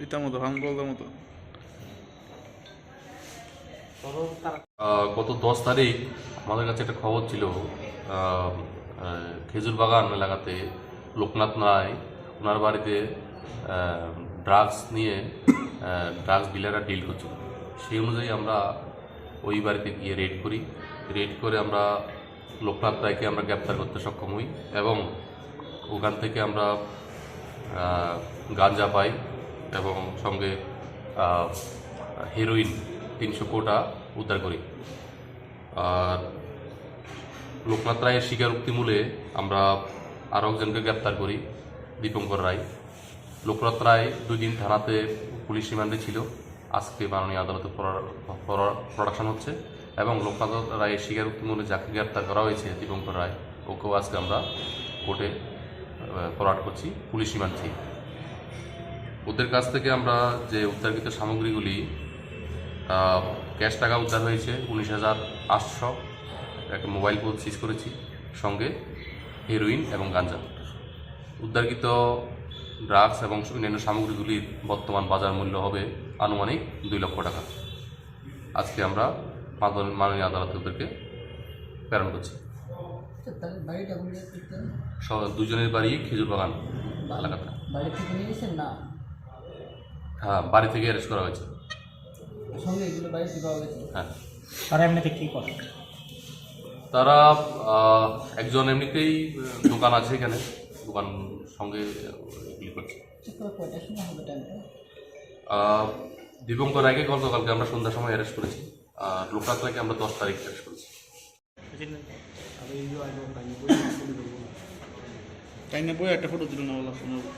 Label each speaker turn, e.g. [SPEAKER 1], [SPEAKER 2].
[SPEAKER 1] এটা মতো হামগোলদের মতো।
[SPEAKER 2] গত 10 তারিখ আমাদের কাছে একটা খবর ছিল, খেজুর বাগান এলাকাতে লোকনাথ রায় ওনার বাড়িতে ড্রাগস নিয়ে ড্রাগস ডিলাররা ডিল করছিল। সেই অনুযায়ী আমরা ওই বাড়িতে গিয়ে রেড করে আমরা লোকনাথ রায়কে আমরা গ্রেপ্তার করতে সক্ষম হই এবং ওখান থেকে আমরা গাঁজা পাই এবং সঙ্গে হেরোইন 300 কোটা উদ্ধার করি। আর লোকনাথ রায়ের স্বীকারোক্তি মূলে আমরা আরও একজনকে গ্রেপ্তার করি, দীপঙ্কর রায়। লোকনাথ রায় 2 দিন থানাতে পুলিশ রিমান্ডে ছিল, আজকে মাননীয় আদালতে প্রোডাকশন হচ্ছে এবং লোকনাথ রায়ের স্বীকারোক্তি মূলে যাকে গ্রেপ্তার করা হয়েছে দীপঙ্কর রায়, ওকেও আজকে আমরা কোর্টে ফরওয়ার্ড করছি পুলিশ রিমান্ড থেকে। ওদের কাছ থেকে আমরা যে উদ্ধারকৃত সামগ্রীগুলি, ক্যাশ টাকা উদ্ধার হয়েছে 19,800, একটা মোবাইল ফোন সিজ করেছি, সঙ্গে হেরোইন এবং গাঁজা। উদ্ধারকৃত ড্রাগস এবং অন্যান্য সামগ্রীগুলির বর্তমান বাজার মূল্য হবে আনুমানিক 2 লক্ষ টাকা। আজকে আমরা মাননীয় আদালতে ওদেরকে প্রেরণ করছি। দুজনের বাড়ি খেজুর বাগান এলাকাতে। হ্যাঁ, বাড়ি থেকে অ্যারেস্ট করা হয়েছে। হ্যাঁ,
[SPEAKER 3] তারা এমনিতে কী করে?
[SPEAKER 2] তারা একজন এমনিতেই দোকান আছে এখানে, দোকান সঙ্গে এগুলি করছে। দীপঙ্কর রায়কে গতকালকে আমরা সন্ধ্যার সময় অ্যারেস্ট করেছি, আর লোকনাথ রায়কে আমরা 10 তারিখ অ্যারেস্ট করেছি।
[SPEAKER 1] তাই না বই একটা ফটো তুলে না বলা শোনাবো।